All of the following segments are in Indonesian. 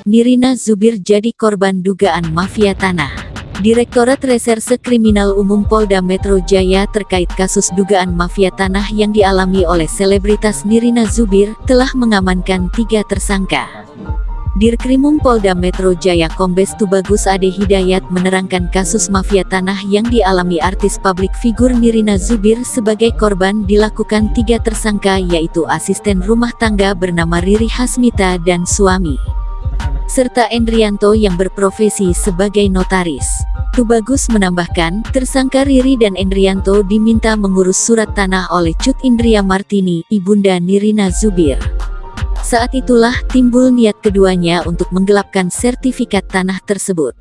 Nirina Zubir jadi korban dugaan mafia tanah. Direktorat Reserse Kriminal Umum Polda Metro Jaya terkait kasus dugaan mafia tanah yang dialami oleh selebritas Nirina Zubir telah mengamankan 3 tersangka. Dirkrimum Polda Metro Jaya Kombes Tubagus Ade Hidayat menerangkan kasus mafia tanah yang dialami artis publik figur Nirina Zubir sebagai korban dilakukan 3 tersangka, yaitu asisten rumah tangga bernama Riri Hasmita dan suami, serta Endrianto yang berprofesi sebagai notaris. Tubagus menambahkan, tersangka Riri dan Endrianto diminta mengurus surat tanah oleh Cut Indria Martini, ibunda Nirina Zubir. Saat itulah timbul niat keduanya untuk menggelapkan sertifikat tanah tersebut.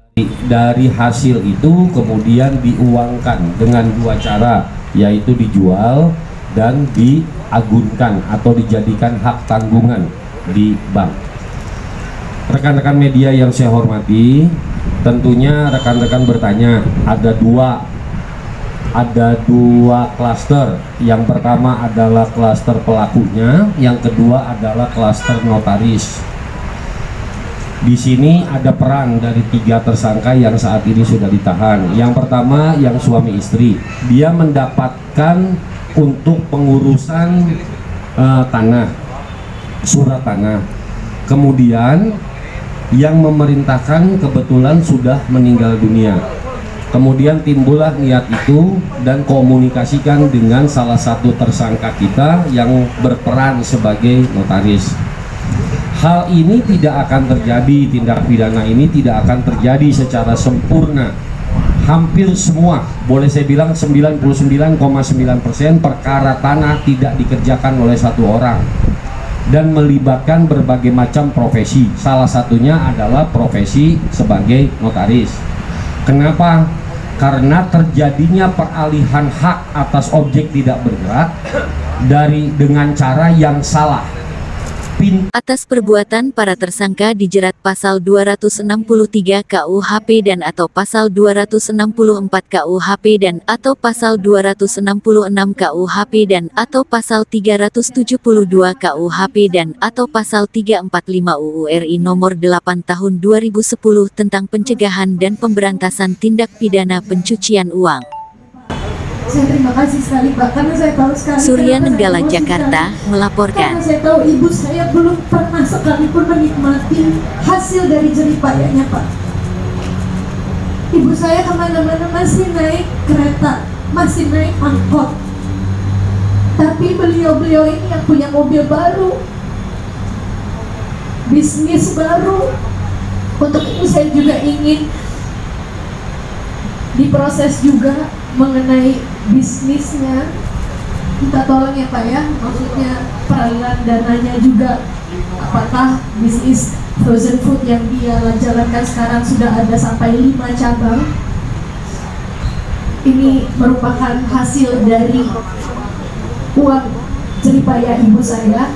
Dari hasil itu kemudian diuangkan dengan 2 cara, yaitu dijual dan diagunkan atau dijadikan hak tanggungan di bank. Rekan-rekan media yang saya hormati, tentunya rekan-rekan bertanya, ada dua klaster. Yang pertama adalah klaster pelakunya, yang kedua adalah klaster notaris. Di sini ada peran dari 3 tersangka yang saat ini sudah ditahan. Yang pertama yang suami istri, dia mendapatkan untuk pengurusan tanah, surat tanah. Kemudian yang memerintahkan kebetulan sudah meninggal dunia. Kemudian timbullah niat itu dan komunikasikan dengan salah satu tersangka kita yang berperan sebagai notaris. Hal ini tidak akan terjadi, tindak pidana ini tidak akan terjadi secara sempurna. Hampir semua, boleh saya bilang 99,9% perkara tanah tidak dikerjakan oleh 1 orang dan melibatkan berbagai macam profesi. Salah satunya adalah profesi sebagai notaris. Kenapa? Karena terjadinya peralihan hak atas objek tidak bergerak dengan cara yang salah. Atas perbuatan para tersangka dijerat pasal 263 KUHP dan atau pasal 264 KUHP dan atau pasal 266 KUHP dan atau pasal 372 KUHP dan atau pasal 345 UU RI nomor 8 tahun 2010 tentang pencegahan dan pemberantasan tindak pidana pencucian uang. Saya terima kasih sekali Pak, karena saya tahu sekali. Surya Nenggala, Jakarta, melaporkan. Karena saya tahu ibu saya belum pernah sekalipun menikmati hasil dari jeripayanya Pak. Ibu saya kemana-mana masih naik kereta, masih naik angkot. Tapi beliau-beliau ini yang punya mobil baru, bisnis baru. Untuk itu saya juga ingin diproses juga mengenai bisnisnya. Kita tolong ya Pak ya, maksudnya peralihan dananya juga. Apakah bisnis frozen food yang dia jalankan sekarang sudah ada sampai 5 cabang? Ini merupakan hasil dari uang jeripaya ibu saya.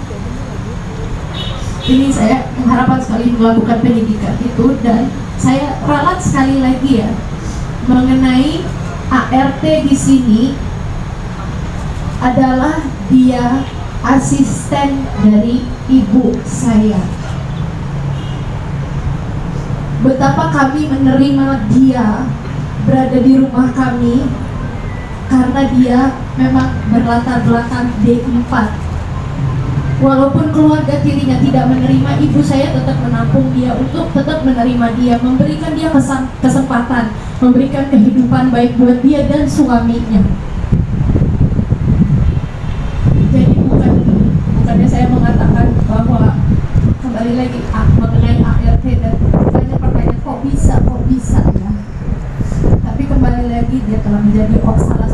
Ini saya mengharapkan sekali melakukan pendidikan itu, dan saya ralat sekali lagi ya mengenai ART di sini adalah dia asisten dari ibu saya. Betapa kami menerima dia berada di rumah kami karena dia memang berlatar belakang D4. Walaupun keluarga tirinya tidak menerima, ibu saya tetap menampung dia untuk tetap menerima dia, memberikan dia kesempatan, memberikan kehidupan baik buat dia dan suaminya. Jadi bukannya saya mengatakan bahwa kembali lagi mengenai ART dan banyak pertanyaan kok bisa ya. Tapi kembali lagi dia telah menjadi salah